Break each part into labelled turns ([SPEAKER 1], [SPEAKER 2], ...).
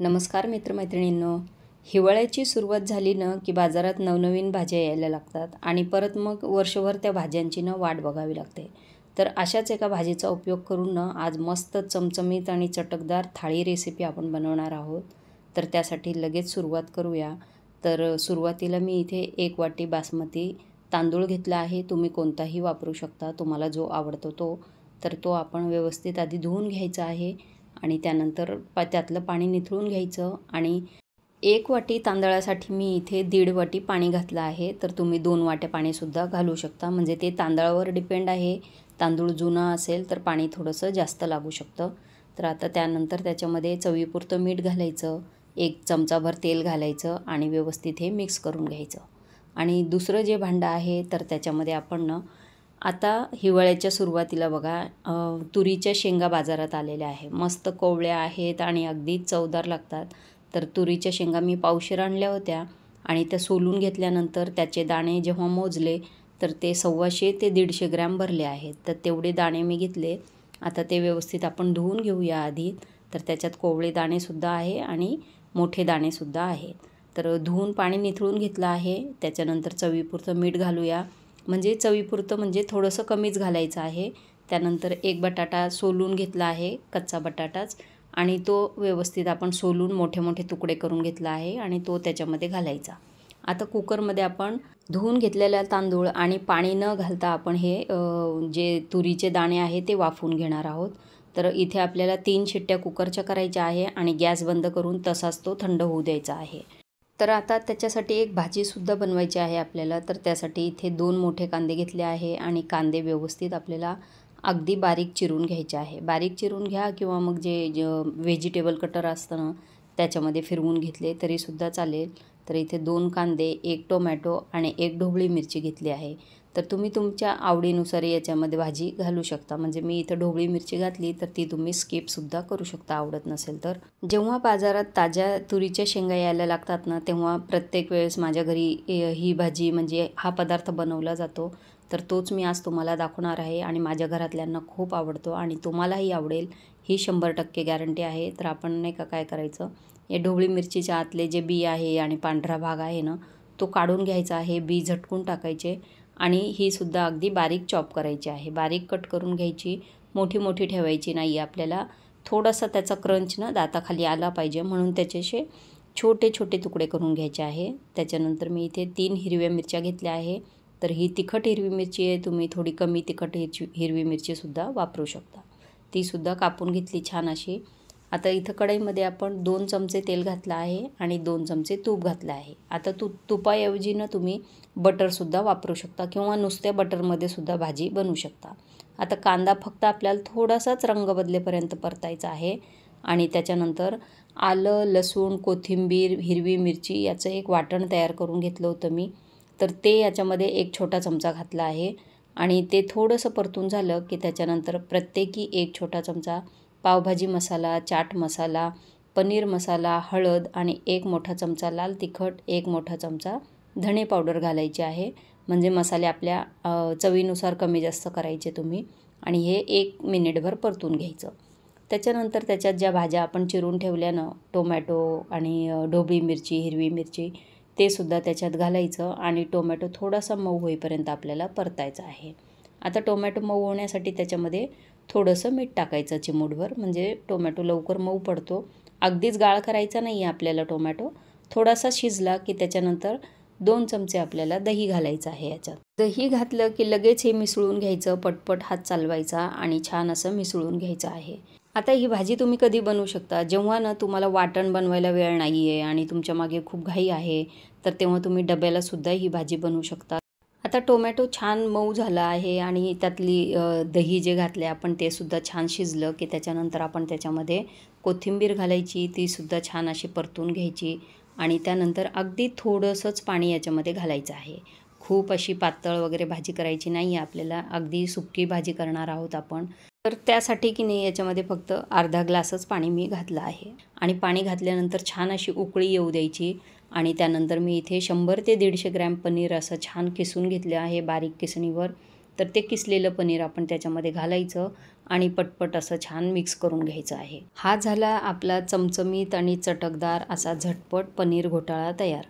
[SPEAKER 1] नमस्कार मित्रमैत्रिणींनो. हिवाळ्याची सुरुवात झाली ना की बाजारात नवनवीन भाज्या यायला लागतात आणि परत मग वर्षभर त्या भाज्यांची वाट बघावी लागते. तर अशाच एका भाजीचा उपयोग करून आज मस्त चमचमीत आणि चटकदार थाळी रेसिपी आपण बनवणार आहोत. तर त्यासाठी लगेच सुरुवात करूया. तर सुरुवातीला मी इथे 1 वाटी बासमती तांदूळ घेतला आहे. तुम्ही कोणताही वापरू शकता, तुम्हाला जो आवडतो तो. तर तो आपण व्यवस्थित आधी धुवून घ्यायचा आहे आणि त्यानंतर त्यातलं पाणी निथळून घ्यायचं. आणि 1 वाटी तांदळासाठी मी इथे 1.5 वाटी पाणी घातलं आहे. तर तुम्ही 2 वाट्या पाणीसुद्धा घालू शकता, म्हणजे ते तांदळावर डिपेंड आहे. तांदूळ जुना असेल तर पाणी थोडंसं जास्त लागू शकतं. तर आता त्यानंतर त्याच्यामध्ये चवीपुरतं मीठ घालायचं, 1 चमचाभर तेल घालायचं आणि व्यवस्थित हे मिक्स करून घ्यायचं. आणि दुसरं जे भांडं आहे तर त्याच्यामध्ये आपण आता हिवाळ्याच्या सुरुवातीला बघा तुरीच्या शेंगा बाजारात आलेल्या आहे. मस्त कोवळ्या आहेत आणि अगदी चवदार लागतात. तर तुरीच्या शेंगा मी पावशेर आणल्या होत्या आणि त्या सोलून घेतल्यानंतर त्याचे दाणे जेव्हा मोजले तर ते 125 ते 150 ग्रॅम भरले आहेत. तर तेवढे दाणे मी घेतले. आता ते व्यवस्थित आपण धुवून घेऊया आधी. तर त्याच्यात कोवळे दाणेसुद्धा आहे आणि मोठे दाणेसुद्धा आहेत. तर धुवून पाणी निथळून घेतलं आहे. त्याच्यानंतर चवीपुरतं मीठ घालूया, म्हणजे चवीपुरतं म्हणजे थोडंसं कमीच घालायचं आहे. त्यानंतर 1 बटाटा सोलून घेतला आहे, कच्चा बटाटाच, आणि तो व्यवस्थित आपण सोलून मोठे मोठे तुकडे करून घेतला आहे आणि तो त्याच्यामध्ये घालायचा. आता कुकरमध्ये आपण धुवून घेतलेला तांदूळ आणि पाणी न घालता आपण हे जे तुरीचे दाणे आहे ते वाफवून घेणार आहोत. तर इथे आपल्याला 3 शिट्ट्या कुकरच्या करायच्या आहे आणि गॅस बंद करून तसाच तो थंड होऊ द्यायचा आहे. तर आता त्याच्यासाठी एक भाजीसुद्धा बनवायची आहे आपल्याला. तर त्यासाठी इथे 2 मोठे कांदे घेतले आहे आणि कांदे व्यवस्थित आपल्याला अगदी बारीक चिरून घ्यायचे आहे. बारीक चिरून घ्या किंवा मग जे व्हेजिटेबल कटर असतं ना त्याच्यामध्ये फिरवून घेतले तरीसुद्धा चालेल. तर इथे 2 कांदे, 1 टोमॅटो आणि 1 ढोबळी मिरची घेतली आहे. तर तुम्ही तुमच्या आवडीनुसार याच्यामध्ये भाजी घालू शकता, म्हणजे मी इथं ढोबळी मिरची घातली तर ती तुम्ही स्किपसुद्धा करू शकता आवडत नसेल तर. जेव्हा बाजारात ताज्या तुरीच्या शेंगा यायला लागतात ना तेव्हा प्रत्येक वेळेस माझ्या घरी ही भाजी म्हणजे हा पदार्थ बनवला जातो. तर तोच मी आज तुम्हाला दाखवणार आहे आणि माझ्या घरातल्यांना खूप आवडतो आणि तुम्हालाही आवडेल ही 100% गॅरंटी आहे. तर आपण नाही का काय करायचं, या ढोबळी मिरचीच्या आतले जे बी आहे आणि पांढरा भाग आहे ना तो काढून घ्यायचा आहे. बी झटकून टाकायचे आणि ही सुद्धा अगदी बारीक चॉप करायची आहे. बारीक कट करून घ्यायची, मोठी मोठी ठेवायची नाही आपल्याला. थोडासा त्याचा क्रंच दाताखाली आला पाहिजे म्हणून त्याचे छोटे छोटे तुकडे करून घ्यायचे आहे. त्याच्यानंतर मी इथे 3 हिरव्या मिरच्या घेतल्या आहे. तर ही तिखट हिरवी मिरची आहे, तुम्ही थोडी कमी तिखट हिरवी मिरचीसुद्धा वापरू शकता. तीसुद्धा कापून घेतली छान अशी. आता इथं कढईमध्ये आपण 2 चमचे तेल घातलं आहे आणि 2 चमचे तूप घातलं आहे. आता तुपाऐवजी तुम्ही बटरसुद्धा वापरू शकता किंवा नुसत्या बटरमध्ये सुद्धा भाजी बनवू शकता. आता कांदा फक्त आपल्याला थोडासाच रंग बदलेपर्यंत परतायचा आहे आणि त्याच्यानंतर आलं, लसूण, कोथिंबीर, हिरवी मिरची याचं एक वाटण तयार करून घेतलं होतं मी. तर ते याच्यामध्ये 1 छोटा चमचा घातला आहे आणि ते थोडंसं परतून झालं की त्याच्यानंतर प्रत्येकी 1 छोटा चमचा पावभाजी मसाला, चाट मसाला, पनीर मसाला, हळद आणि 1 मोठा चमचा लाल तिखट, 1 मोठा चमचा धणे पावडर घालायची आहे. म्हणजे मसाले आपल्या चवीनुसार कमी जास्त करायचे तुम्ही आणि हे 1 मिनिटभर परतून घ्यायचं. त्याच्यानंतर त्याच्यात ज्या भाज्या आपण चिरून ठेवल्या ना, टोमॅटो आणि ढोबळी मिरची, हिरवी मिरची, ते सुद्धा त्याच्यात घालायचं आणि टोमॅटो थोडासा मऊ होईपर्यंत आपल्याला परतायचा आहे. आता टोमॅटो मऊ होण्यासाठी त्याच्यामध्ये थोडंसं मीठ टाकायचं चिमूटभर, म्हणजे टोमॅटो लवकर मऊ पडतो. अगदीच गाळ करायचा नाही आहे आपल्याला टोमॅटो. थोडासा शिजला की त्याच्यानंतर 2 चमचे आपल्याला दही घालायचं आहे याच्यात. दही घातलं की लगेच हे मिसळून घ्यायचं, पटपट हात चालवायचा आणि छान असं मिसळून घ्यायचं आहे. आता ही भाजी तुम्ही कधी बनवू शकता, जेव्हा तुम्हाला वाटण बनवायला वेळ नाही आहे आणि तुमच्या मागे खूप घाई आहे, तर तेव्हा तुम्ही डब्यालासुद्धा ही भाजी बनवू शकता. आता टोमॅटो छान मऊ झाला आहे आणि त्यातली दही जे घातले आपण ते सुद्धा छान शिजलं की त्याच्यानंतर आपण त्याच्यामध्ये कोथिंबीर घालायची, तीसुद्धा छान अशी परतून घ्यायची आणि त्यानंतर अगदी थोडंसंच पाणी याच्यामध्ये घालायचं आहे. खूप अशी पातळ वगैरे भाजी करायची नाही आहे आपल्याला, अगदी सुकी भाजी करणार आहोत आपण. तर त्यासाठी की नाही याच्यामध्ये फक्त अर्धा ग्लासच पाणी मी घातलं आहे आणि पाणी घातल्यानंतर छान अशी उकळी येऊ द्यायची आणि त्यानंतर मी इथे 100 ते 150 ग्रॅम पनीर असं छान किसून घेतलं आहे बारीक किसणीवर. तर ते किसलेलं पनीर आपण त्याच्यामध्ये घालायचं आणि पटपट असं छान मिक्स करून घ्यायचं आहे. हा झाला आपला चमचमीत आणि चटकदार असा झटपट पनीर घोटाळा तयार.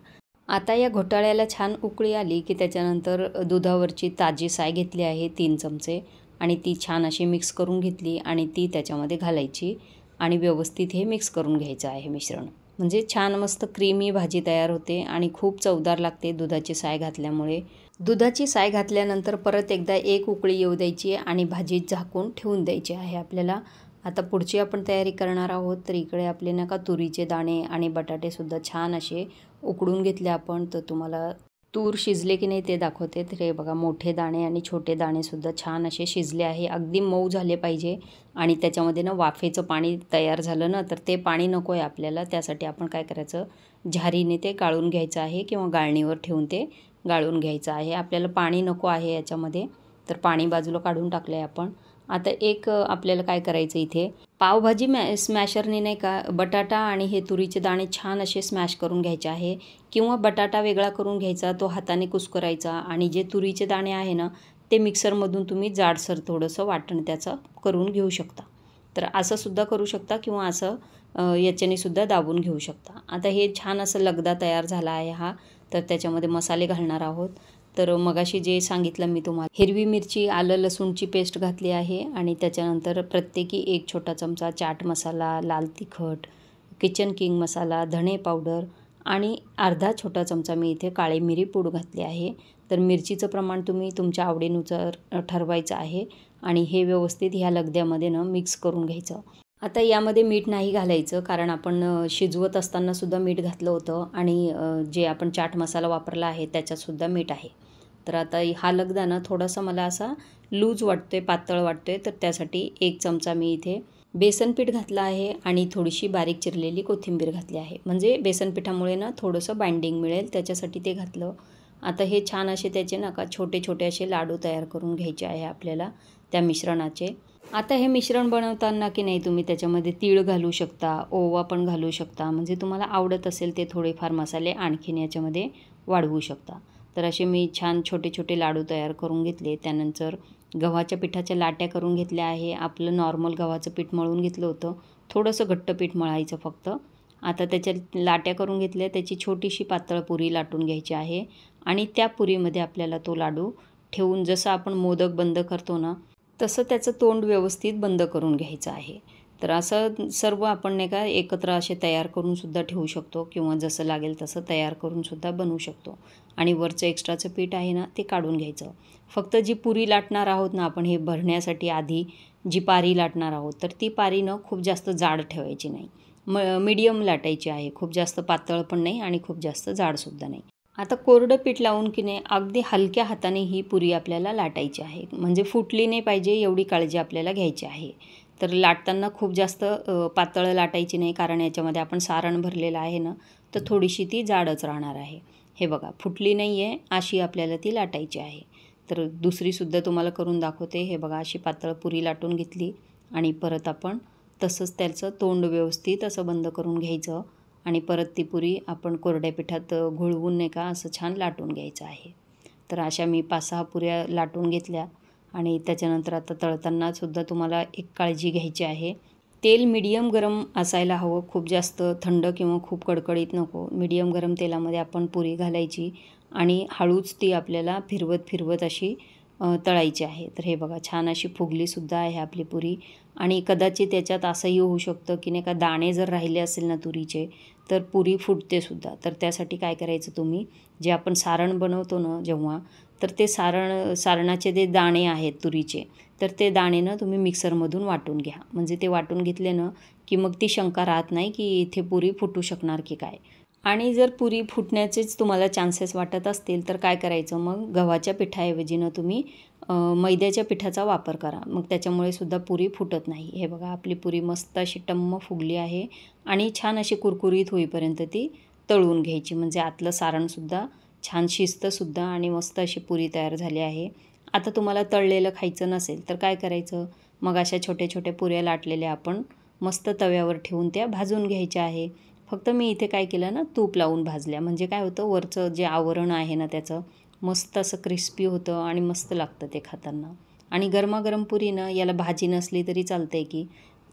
[SPEAKER 1] आता या घोटाळ्याला छान उकळी आली की त्याच्यानंतर दुधावरची ताजी साय घेतली आहे 3 चमचे आणि ती छान अशी मिक्स करून घेतली आणि ती त्याच्यामध्ये घालायची आणि व्यवस्थित हे मिक्स करून घ्यायचं आहे मिश्रण. म्हणजे छान मस्त क्रीमी भाजी तयार होते आणि खूप चवदार लागते दुधाची साय घातल्यामुळे. दुधाची साय घातल्यानंतर परत एकदा एक उकळी येऊ द्यायची आणि भाजी झाकून ठेवून द्यायची आहे आपल्याला. आता पुढची आपण तयारी करणार आहोत. तर इकडे आपले नका तुरीचे दाणे आणि बटाटेसुद्धा छान असे उकडून घेतले आपण. तर तुम्हाला तूर शिजले की नाही ते दाखवते. तर हे बघा मोठे दाणे आणि छोटे दाणेसुद्धा छान असे शिजले आहे. अगदी मऊ झाले पाहिजे आणि त्याच्यामध्ये ना वाफेचं पाणी तयार झालं ना तर ते पाणी नको आहे आपल्याला. त्यासाठी आपण काय करायचं, झारीने ते गाळून घ्यायचं आहे किंवा गाळणीवर ठेवून ते गाळून घ्यायचं आहे. आपल्याला पाणी नको आहे याच्यामध्ये, तर पाणी बाजूला काढून टाकलं आहे आपण. आता एक आपल्याला काय करायचं, इथे पावभाजी स्मॅशरने नाही का बटाटा आणि हे तुरीचे दाणे छान असे स्मॅश करून घ्यायचे आहे किंवा बटाटा वेगळा करून घ्यायचा, तो हाताने कुस्करायचा आणि जे तुरीचे दाणे आहे ना ते मिक्सरमधून तुम्ही जाडसर थोडंसं वाटण त्याचं करून घेऊ शकता. तर असं सुद्धा करू शकता किंवा असं याच्याने सुद्धा दाबून घेऊ शकता. आता हे छान असं लगदा तयार झाला आहे हा. तर त्याच्यामध्ये मसाले घालणार आहोत. तर मगाशी जे सांगितलं मी तुम्हाला, हिरवी मिरची, आलं लसूणची पेस्ट घातली आहे आणि त्याच्यानंतर प्रत्येकी 1 छोटा चमचा चाट मसाला, लाल तिखट, किचन किंग मसाला, धणे पावडर आणि अर्धा छोटा चमचा मी इथे काळी मिरी पूड घातली आहे. तर मिरचीचं प्रमाण तुम्ही तुमच्या आवडीनुसार ठरवायचं आहे आणि हे व्यवस्थित ह्या लगद्यामध्ये ना मिक्स करून घ्यायचं. आता यामध्ये मीठ नाही घालायचं कारण आपण शिजवत असताना सुद्धा मीठ घातलं होतं आणि जे आपण चाट मसाला वापरला आहे त्याच्यातसुद्धा मीठ आहे. तर आता हा लगदा ना थोडासा मला असा लूज वाटतोय, पातळ वाटतोय, तर त्यासाठी 1 चमचा मी इथे बेसन पीठ घातलं आहे आणि थोडीशी बारीक चिरलेली कोथिंबीर घातली आहे. म्हणजे बेसन पिठामुळे ना थोडंसं बाइंडिंग मिळेल त्याच्यासाठी ते घातलं. आता हे छान असे त्याचे नका छोटे छोटे असे लाडू तयार करून घ्यायचे आहे आपल्याला त्या मिश्रणाचे. आता हे मिश्रण बनवताना की नाही तुम्ही त्याच्यामध्ये तीळ घालू शकता, ओवा पण घालू शकता. म्हणजे तुम्हाला आवडत असेल ते थोडेफार मसाले आणखीन याच्यामध्ये वाढवू शकता. तर असे मी छान छोटे छोटे लाडू तयार करून घेतले. त्यानंतर गव्हाच्या पिठाच्या लाट्या करून घेतल्या आहे. आपलं नॉर्मल गव्हाचं पीठ मळून घेतलं होतं, थोडंसं घट्ट पीठ मळायचं फक्त. आता त्याच्या लाट्या करून घेतल्या, त्याची छोटीशी पातळ पुरी लाटून घ्यायची आहे आणि त्या पुरीमध्ये आपल्याला तो लाडू ठेवून जसं आपण मोदक बंद करतो ना तसं त्याचं तोंड व्यवस्थित बंद करून घ्यायचं आहे. तर असं सर्व आपण नाही का एकत्र असे तयार करून सुद्धा ठेवू शकतो किंवा जसं लागेल तसं तयार करून सुद्धा बनवू शकतो. आणि वरचं एक्स्ट्राचं पीठ आहे ना ते काढून घ्यायचं. फक्त जी पुरी लाटणार आहोत ना आपण हे भरण्यासाठी आधी जी पारी लाटणार आहोत तर ती पारी न खूप जास्त जाड ठेवायची नाही, मीडियम लाटायची आहे. खूप जास्त पातळ पण नाही आणि खूप जास्त जाडसुद्धा नाही. आता कोरडं पीठ लावून की नाही अगदी हलक्या हाताने ही पुरी आपल्याला लाटायची आहे. म्हणजे फुटली नाही पाहिजे एवढी काळजी आपल्याला घ्यायची आहे. तर लाटताना खूप जास्त पातळ लाटायची नाही कारण याच्यामध्ये आपण सारण भरलेलं आहे ना तर थोडीशी ती जाडच राहणार आहे. हे बघा फुटली नाही आहे अशी आपल्याला ती लाटायची आहे. तर दुसरीसुद्धा तुम्हाला करून दाखवते. हे बघा अशी पातळ पुरी लाटून घेतली आणि परत आपण तसंच त्याचं तोंड व्यवस्थित असं बंद करून घ्यायचं आणि परत ती पुरी आपण कोरड्या पिठात घोळवून नाही का असं छान लाटून घ्यायचं आहे. तर अशा मी 5-6 पुऱ्या लाटून घेतल्या आणि त्याच्यानंतर आता तळतानासुद्धा तुम्हाला एक काळजी घ्यायची आहे. तेल मीडियम गरम असायला हवं, खूप जास्त थंड किंवा खूप कडकडीत नको. मीडियम गरम तेलामध्ये आपण पुरी घालायची आणि हळूच ती आपल्याला फिरवत फिरवत अशी तळायची आहे. तर हे बघा छान अशी फुगलीसुद्धा आहे आपली पुरी आणि कदाचित त्याच्यात असंही होऊ शकतं की नाही का दाणे जर राहिले असेल ना तुरीचे तर पुरी फुटते सुद्धा. तर त्यासाठी काय करायचं तुम्ही, जे आपण सारण बनवतो ना जेव्हा तर ते सारणाचे जे दाणे आहेत तुरीचे तर ते दाणे ना तुम्ही मिक्सरमधून वाटून घ्या. म्हणजे ते वाटून घेतले ना की मग ती शंका राहत नाही की इथे पुरी फुटू शकणार की काय. आणि जर पुरी फुटण्याचेच तुम्हाला चान्सेस वाटत असतील तर काय करायचं, मग गव्हाच्या पिठाऐवजी ना तुम्ही मैद्याच्या पिठाचा वापर करा. मग त्याच्यामुळे सुद्धा पुरी फुटत नाही. हे बघा आपली पुरी मस्त अशी टम्म फुगली आहे आणि छान अशी कुरकुरीत होईपर्यंत ती तळून घ्यायची. म्हणजे आतलं सारणसुद्धा छान शिजतंसुद्धा आणि मस्त अशी पुरी तयार झाली आहे. आता तुम्हाला तळलेलं खायचं नसेल तर काय करायचं, मग अशा छोट्या छोट्या पुऱ्या लाटलेल्या आपण मस्त तव्यावर ठेवून त्या भाजून घ्यायच्या आहे. फक्त मी इथे काय केलं ना तूप लावून भाजल्या. म्हणजे काय होतं वरचं जे आवरण आहे ना त्याचं मस्त असं क्रिस्पी होतं आणि मस्त लागतं ते खाताना. आणि गरमागरम पुरी ना याला भाजी नसली तरी चालते की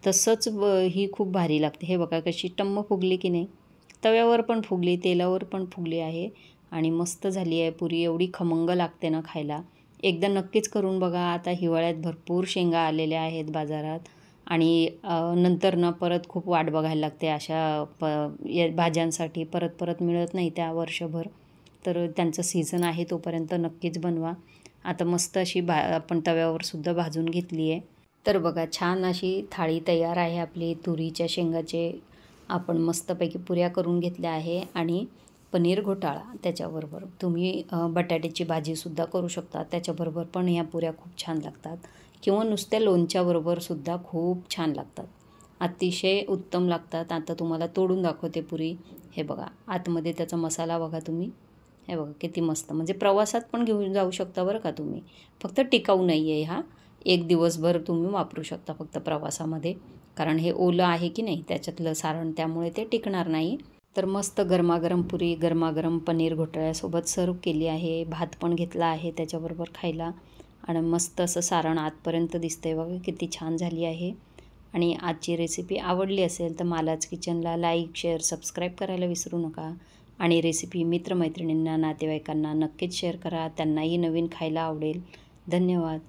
[SPEAKER 1] तसंच ही खूप भारी लागते. हे बघा कशी टम्म फुगली की नाही. तव्यावर पण फुगली, तेलावर पण फुगली आहे आणि मस्त झाली आहे पुरी. एवढी खमंग लागते ना खायला. एकदा नक्कीच करून बघा. आता हिवाळ्यात भरपूर शेंगा आलेल्या आहेत बाजारात आणि नंतर ना परत खूप वाट बघायला लागते अशा या भाज्यांसाठी. परत परत मिळत नाही त्या वर्षभर. तर त्यांचं सीझन आहे तोपर्यंत नक्कीच बनवा. आता मस्त अशी आपण तव्यावर सुद्धा भाजून घेतली आहे. तर बघा छान अशी थाळी तयार आहे आपली. तुरीच्या शेंगाचे आपण मस्तपैकी पुऱ्या करून घेतल्या आहे आणि पनीर घोटाळा त्याच्याबरोबर. तुम्ही बटाट्याची भाजीसुद्धा करू शकता. त्याच्याबरोबर पण ह्या पुऱ्या खूप छान लागतात किंवा नुसत्या लोणच्याबरोबरसुद्धा खूप छान लागतात. अतिशय उत्तम लागतात. आता तुम्हाला तोडून दाखवते पुरी. हे बघा आतमध्ये त्याचा मसाला बघा तुम्ही. हे बघा किती मस्त. म्हणजे प्रवासात पण घेऊन जाऊ शकता बरं का तुम्ही. फक्त टिकाऊ नाही आहे हा. एक दिवसभर तुम्ही वापरू शकता फक्त प्रवासामध्ये. कारण हे ओलं आहे की नाही त्याच्यातलं सारण, त्यामुळे ते टिकणार नाही. तर मस्त गरमागरम पुरी गरमागरम पनीर घोटाळ्यासोबत सर्व केली आहे. भात पण घेतला आहे त्याच्याबरोबर खायला आणि मस्त असं सारण आतपर्यंत दिसतंय बघा किती छान झाली आहे. आणि आजची रेसिपी आवडली असेल तर मालाच किचनला लाईक, शेअर, सबस्क्राईब करायला विसरू नका. आणि रेसिपी मित्रमैत्रिणींना, नातेवाईकांना नक्कीच शेअर करा. त्यांनाही नवीन खायला आवडेल. धन्यवाद.